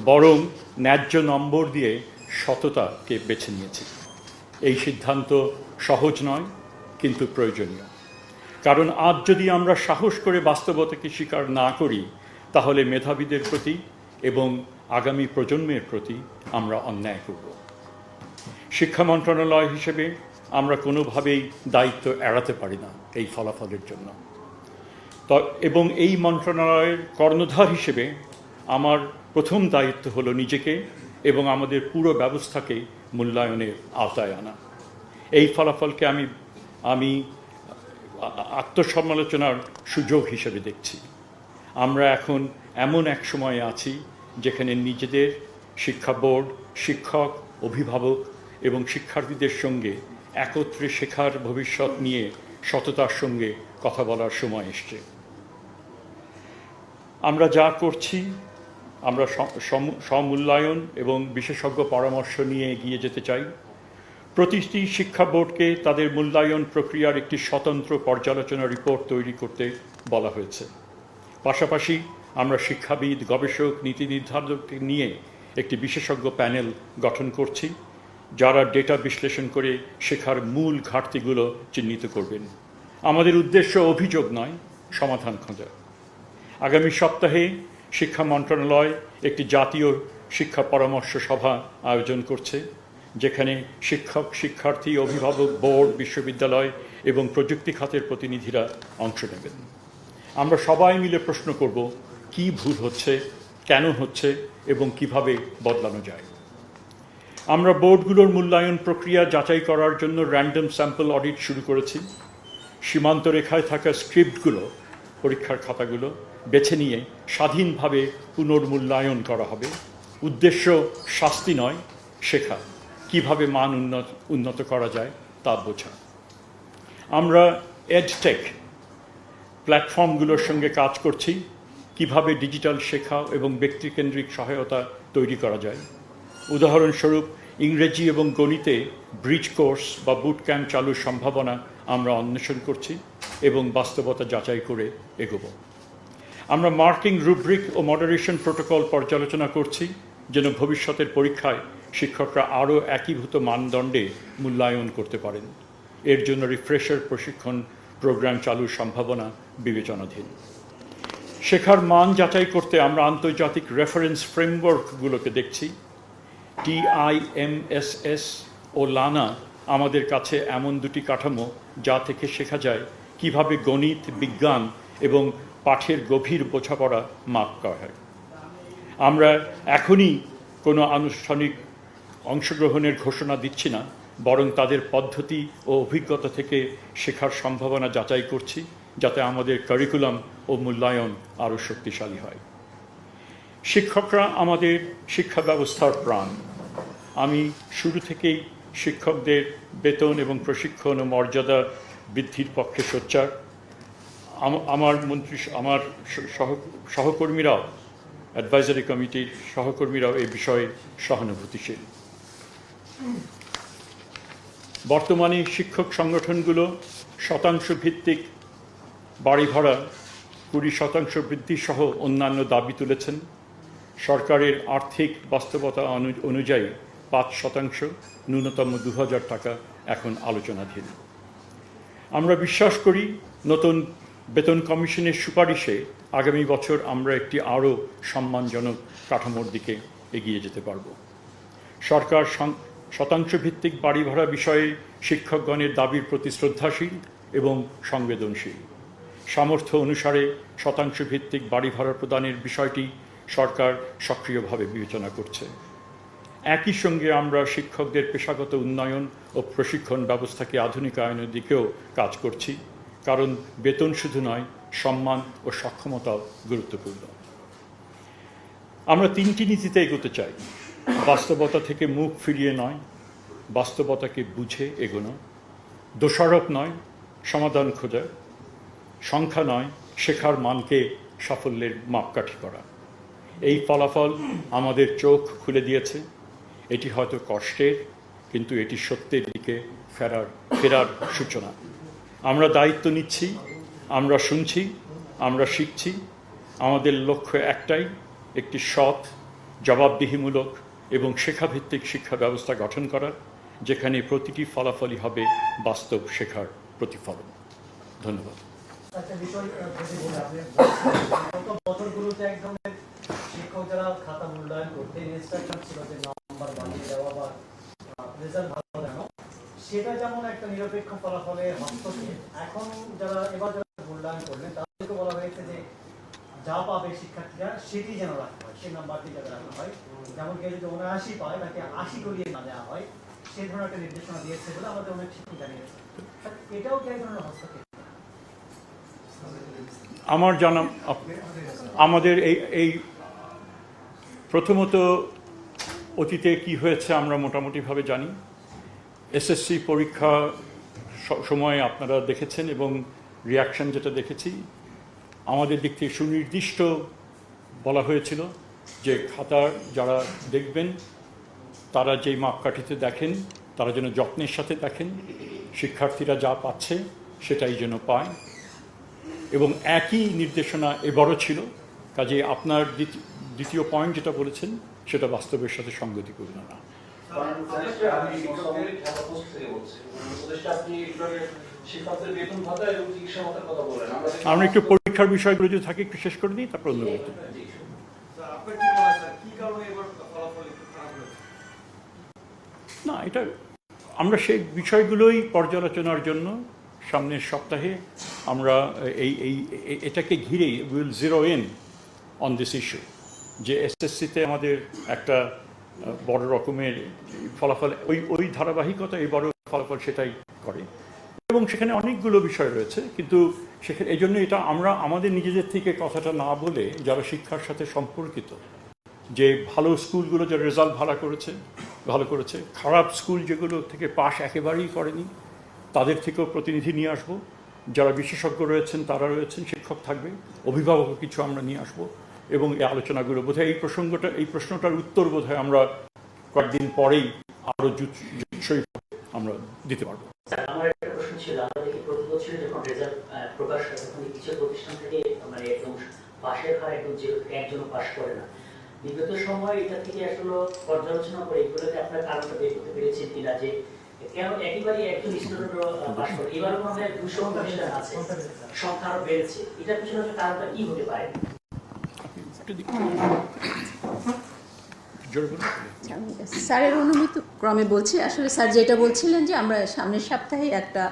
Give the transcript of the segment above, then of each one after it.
বরং ন্যায্য নম্বর দিয়ে সততাকে বেছে নিয়েছি। এই সিদ্ধান্ত সহজ নয়, কিন্তু প্রয়োজনীয়। কারণ আজ যদি আমরা সাহস করে বাস্তবতাকে স্বীকার না করি, তাহলে মেধাবীদের প্রতি এবং আগামী প্রজন্মের প্রতি আমরা অন্যায় করব। শিক্ষা মন্ত্রণালয় হিসেবে আমরা কোনোভাবেই দায়িত্ব এড়াতে পারি না এই ফলাফলের জন্য। এবং এই মন্ত্রণালয়ের কর্ণধার হিসেবে আমার প্রথম দায়িত্ব হলো নিজেকে এবং আমাদের পুরো ব্যবস্থাকে মূল্যায়নের আওতায় আনা। এই ফলাফলকে আমি আত্মসমালোচনার সুযোগ হিসেবে দেখছি। আমরা এখন এমন এক সময়ে আছি যেখানে নিজেদের, শিক্ষা বোর্ড, শিক্ষক, অভিভাবক এবং শিক্ষার্থীদের সঙ্গে একত্রে শেখার ভবিষ্যৎ নিয়ে সততার সঙ্গে কথা বলার সময় এসছে। আমরা যা করছি, আমরা সমূল্যায়ন এবং বিশেষজ্ঞ পরামর্শ নিয়ে এগিয়ে যেতে চাই। প্রতিটি শিক্ষা বোর্ডকে তাদের মূল্যায়ন প্রক্রিয়ার একটি স্বতন্ত্র পর্যালোচনা রিপোর্ট তৈরি করতে বলা হয়েছে। পাশাপাশি আমরা শিক্ষাবিদ, গবেষক, নীতি নির্ধারকদের নিয়ে একটি বিশেষজ্ঞ প্যানেল গঠন করছি, যারা ডেটা বিশ্লেষণ করে শেখার মূল ঘাটতিগুলো চিহ্নিত করবেন। আমাদের উদ্দেশ্য অভিযোগ নয়, সমাধান খোঁজা। আগামী সপ্তাহে শিক্ষা মন্ত্রণালয় একটি জাতীয় শিক্ষা পরামর্শ সভা আয়োজন করছে, যেখানে শিক্ষক, শিক্ষার্থী, অভিভাবক, বোর্ড, বিশ্ববিদ্যালয় এবং প্রযুক্তি খাতের প্রতিনিধিরা অংশ নেবেন। আমরা সবাই মিলে প্রশ্ন করব, কি ভুল হচ্ছে, কেন হচ্ছে এবং কিভাবে বদলানো যায়। আমরা বোর্ডগুলোর মূল্যায়ন প্রক্রিয়া যাচাই করার জন্য র্যান্ডম স্যাম্পল অডিট শুরু করেছি। সীমান্ত রেখায় থাকা স্ক্রিপ্টগুলো, পরীক্ষার খাতাগুলো বেছে নিয়ে স্বাধীনভাবে পুনর্মূল্যায়ন করা হবে। উদ্দেশ্য শাস্তি নয়, শেখা। কিভাবে মান উন্নত করা যায় তা বোঝা। আমরা এডটেক প্ল্যাটফর্মগুলোর সঙ্গে কাজ করছি, কিভাবে ডিজিটাল শেখা এবং ব্যক্তিকেন্দ্রিক সহায়তা তৈরি করা যায়। উদাহরণস্বরূপ ইংরেজি এবং গণিতে ব্রিজ কোর্স বা বুট ক্যাম্প চালুর সম্ভাবনা আমরা অন্বেষণ করছি এবং বাস্তবতা যাচাই করে এগোব। আমরা মার্কিং রুব্রিক ও মডারেশন প্রোটোকল পর্যালোচনা করছি, যেন ভবিষ্যতের পরীক্ষায় শিক্ষকরা আরও একীভূত মানদণ্ডে মূল্যায়ন করতে পারেন। এর জন্য রিফ্রেশার প্রশিক্ষণ প্রোগ্রাম চালুর সম্ভাবনা বিবেচনাধীন। শেখার মান যাচাই করতে আমরা আন্তর্জাতিক রেফারেন্স ফ্রেমওয়ার্কগুলোকে দেখছি। TIMSS ও লানা আমাদের কাছে এমন দুটি কাঠামো, যা থেকে শেখা যায় কিভাবে গণিত, বিজ্ঞান এবং পাঠের গভীর বোঝাপড়া মাপ করা হয়। আমরা এখনই কোনো আনুষ্ঠানিক অংশগ্রহণের ঘোষণা দিচ্ছি না, বরং তাদের পদ্ধতি ও অভিজ্ঞতা থেকে শেখার সম্ভাবনা যাচাই করছি, যাতে আমাদের কারিকুলাম ও মূল্যায়ন আরও শক্তিশালী হয়। শিক্ষকরা আমাদের শিক্ষা ব্যবস্থার প্রাণ। আমি শুরু থেকেই শিক্ষকদের বেতন এবং প্রশিক্ষণ ও মর্যাদা বৃদ্ধির পক্ষে সোচ্চার। আমার সহকর্মীরাও, অ্যাডভাইজারি কমিটির সহকর্মীরাও এই বিষয়ে সহানুভূতিশীল। বর্তমানে শিক্ষক সংগঠনগুলো শতাংশ ভিত্তিক বাড়ি ভাড়া 20% বৃদ্ধি সহ অন্যান্য দাবি তুলেছেন। সরকারের আর্থিক বাস্তবতা অনুযায়ী 5%, ন্যূনতম 2000 টাকা এখন আলোচনাধীন। আমরা বিশ্বাস করি নতুন বেতন কমিশনের সুপারিশে আগামী বছর আমরা একটি আরও সম্মানজনক কাঠামোর দিকে এগিয়ে যেতে পারব। সরকার শতাংশ ভিত্তিক বাড়ি ভাড়া বিষয়ে শিক্ষকগণের দাবির প্রতি শ্রদ্ধাশীল এবং সংবেদনশীল। সামর্থ্য অনুসারে শতাংশ ভিত্তিক বাড়ি ভাড়া প্রদানের বিষয়টি সরকার সক্রিয়ভাবে বিবেচনা করছে। একই সঙ্গে আমরা শিক্ষকদের পেশাগত উন্নয়ন ও প্রশিক্ষণ ব্যবস্থাকে আধুনিকায়নের দিকেও কাজ করছি, কারণ বেতন শুধু নয়, সম্মান ও সক্ষমতাও গুরুত্বপূর্ণ। আমরা 3টি নীতিতে এগোতে চাই। বাস্তবতা থেকে মুখ ফিরিয়ে নয়, বাস্তবতাকে বুঝে এগোনো। দোষারোপ নয়, সমাধান খোঁজা। সংখ্যা নয়, শেখার মানকে সাফল্যের মাপকাঠি করা। এই ফলাফল আমাদের চোখ খুলে দিয়েছে। এটি হয়তো কষ্টের, কিন্তু এটি সত্যের দিকে ফেরার সূচনা। আমরা দায়িত্ব নিচ্ছি, আমরা শুনছি, আমরা শিখছি। আমাদের লক্ষ্য একটাই, একটি সৎ, জবাবদিহিমূলক এবং শেখাভিত্তিক শিক্ষা ব্যবস্থা গঠন করার, যেখানে প্রতিটি ফলাফলই হবে বাস্তব শেখার প্রতিফলন। ধন্যবাদ। একটা বিষয় বছরগুলোতে এক ধরনের শিক্ষক যারা খাতা মূল্যায়ন করতে ইনস্ট্রাকশন ছিল যে নাম্বার বানিয়ে দেওয়া বা রেজাল্ট ভালো দেওয়া, সেটা যেমন একটা নিরপেক্ষ ফলাফলে হস্তক্ষেপ, এখন এবার যারা মূল্যায়ন করলেন তাদেরকে বলা হয়েছে যে যা পাবে শিক্ষার্থীরা সেটি যেন রাখা হয়, সেই নাম্বারটি যাতে রাখা হয়। যেমন কেউ যদি 79 পায় তাকে 80 করিয়ে না দেওয়া হয়, সেই ধরনের একটা নির্দেশনা দিয়েছে বলে আমাদের অনেক শিক্ষক জানিয়েছে। এটাও কি এক ধরনের হস্তক্ষেপ? আমার জানা আমাদের এই প্রথমত অতীতে কি হয়েছে আমরা মোটামুটিভাবে জানি। এসএসসি পরীক্ষা সময় আপনারা দেখেছেন এবং রিয়াকশন যেটা দেখেছি, আমাদের দিক থেকে সুনির্দিষ্ট বলা হয়েছিল যে খাতা যারা দেখবেন তারা যেই মাপকাঠিতে দেখেন তারা যেন যত্নের সাথে দেখেন, শিক্ষার্থীরা যা পাচ্ছে সেটাই যেন পায়। এবং একই নির্দেশনা এবারও ছিল। কাজে আপনার দ্বিতীয় পয়েন্ট যেটা বলেছেন সেটা বাস্তবের সাথে সঙ্গতিপূর্ণ না। আমরা একটু পরীক্ষার বিষয়গুলো যদি থাকে একটু শেষ করে দিই, তারপর অন্য না, এটা আমরা সেই বিষয়গুলোই পর্যালোচনার জন্য সামনের সপ্তাহে আমরা এটাকে ঘিরেই will zero in on this issue, যে এসএসসিতে আমাদের একটা বড় রকমের ফলাফল ওই ধারাবাহিকতা, এই বড় ফলাফল সেটাই করে এবং সেখানে অনেকগুলো বিষয় রয়েছে। কিন্তু সেখানে এই জন্য এটা আমরা আমাদের নিজেদের থেকে কথাটা না বলে যারা শিক্ষার সাথে সম্পর্কিত, যে ভালো স্কুলগুলো যারা রেজাল্ট ভালো করেছে, খারাপ স্কুল যেগুলো থেকে পাশ একেবারেই করেনি তাদের থেকেও প্রতিনিধি নিয়ে আসবো, যারা বিশেষজ্ঞ রয়েছেন তারা রয়েছেন, শিক্ষক থাকবে, অভিভাবক কিছু আমরা নিয়ে আসবো এবং এই আলোচনাগুলো বোধহয় এই প্রশ্নটার উত্তর বোধহয় আমরা কয়েকদিন পরেই আরো জুৎসই আমরা দিতে পারবো। আমার একটা প্রশ্ন ছিল, আমরা দেখি প্রতি বছর যখন রেজাল্ট প্রকাশ হয় তখন কিছু প্রতিষ্ঠান থেকে মানে একদম পাশের হার একদম একজনও পাশ করে না। বিগত সময় এটা থেকে আসলে পর্যালোচনা করে এগুলোকে আপনার কারণটা বের করতে পেরেছেন কিনা, যে কেন একেবারেই একজন স্টুডেন্ট পাশ করে? এবার মনে হয় 200 প্রতিষ্ঠান আছে, সংখ্যা আরো বেড়েছে। এটার পিছনে কারণটা কি হতে পারে? স্যারের অনুমতি ক্রমে বলছি। আসলে স্যার যেটা বলছিলেন যে আমরা সামনের সপ্তাহে একটা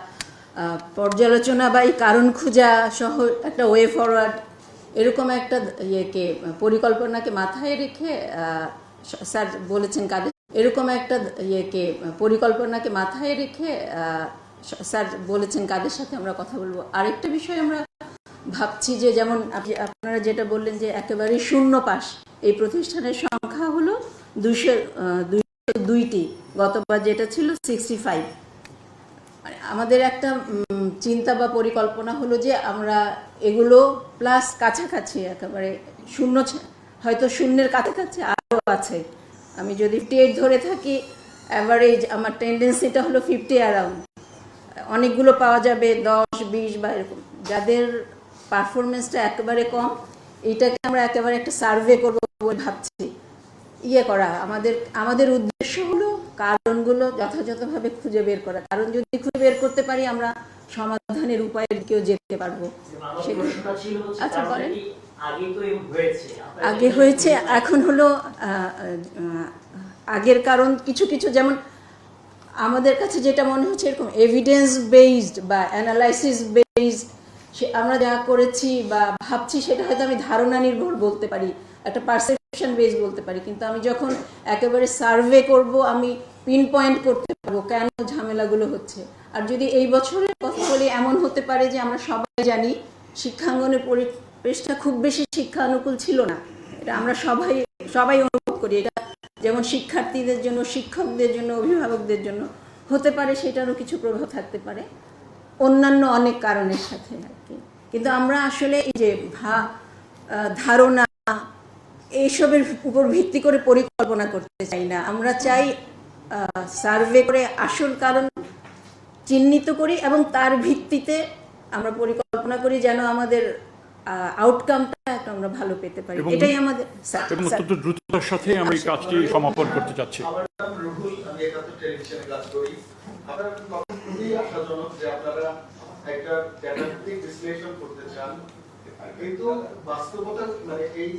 পর্যালোচনা বা এই কারণ খোঁজা সহ একটা ওয়ে ফরওয়ার্ড এরকম একটা পরিকল্পনাকে মাথায় রেখে স্যার বলেছেন কাদের এরকম একটা পরিকল্পনাকে মাথায় রেখে স্যার বলেছেন কাদের সাথে আমরা কথা বলবো। আরেকটা বিষয় আমরা ভাবছি যে যেমন আপনারা যেটা বললেন যে একেবারেই শূন্য পাস, এই প্রতিষ্ঠানের সংখ্যা হলো 202টি, গতবার যেটা ছিল 65। আমাদের একটা চিন্তা বা পরিকল্পনা হলো যে আমরা এগুলো প্লাস কাছাকাছি একেবারে শূন্য, হয়তো শূন্যের কাছাকাছি আরও আছে। আমি যদি 58 ধরে থাকি, অ্যাভারেজ আমার টেন্ডেন্সিটা হলো 50 অ্যারাউন্ড। অনেকগুলো পাওয়া যাবে 10, 20 বা এরকম। যাদের পারফরমেন্সটা একেবারে কম, এটাকে আমরা একেবারে একটা সার্ভে করবো বলে ভাবছি। আমাদের উদ্দেশ্য হলো কারণগুলো যথাযথভাবে খুঁজে বের করা। কারণ যদি খুঁজে বের করতে পারি আমরা সমাধানের উপায়ের দিকেও যেতে পারবো। আচ্ছা বলেন। আগে হয়েছে, এখন হলো আগের কারণ কিছু কিছু, যেমন আমাদের কাছে যেটা মনে হচ্ছে এরকম এভিডেন্স বেসড বা অ্যানালাইসিস বেসড আমরা যা করেছি বা ভাবছি সেটা হয়তো আমি ধারণা নির্ভর বলতে পারি, একটা পারসেপশন বেস বলতে পারি। কিন্তু আমি যখন একেবারে সার্ভে করব আমি পিন পয়েন্ট করতে পারবো কেন ঝামেলাগুলো হচ্ছে। আর যদি এই বছরের কথা বলি, এমন হতে পারে যে আমরা সবাই জানি শিক্ষাঙ্গনের পরিবেশটা খুব বেশি শিক্ষানুকূল ছিল না, এটা আমরা সবাই অনুভব করি। এটা যেমন শিক্ষার্থীদের জন্য, শিক্ষকদের জন্য, অভিভাবকদের জন্য হতে পারে, সেটারও কিছু প্রভাব থাকতে পারে অন্যান্য অনেক কারণের সাথে আর কি। কিন্তু আমরা আসলে এই যে ধারণা এইসবের উপর ভিত্তি করে পরিকল্পনা করতে চাই না। আমরা চাই সার্ভে করে আসল কারণ চিহ্নিত করি এবং তার ভিত্তিতে আমরা পরিকল্পনা করি যেন আমাদের আউটকামটা একটা আমরা ভালো পেতে পারি, এবং এটাই আমাদের স্যার, এবং স্যার। অত্যন্ত দ্রুততার সাথে আমরা এই কাজটি সমাপন করতে চাচ্ছি। আমার নাম রুহুল, আমি একাত্তর টেলিভিশনে কাজ করি। আপনারা তখন খুবই আশাজনক যে আপনারা একটা ডেটা ভিত্তিক বিশ্লেষণ করতে চান, কিন্তু বাস্তবতা মানে এই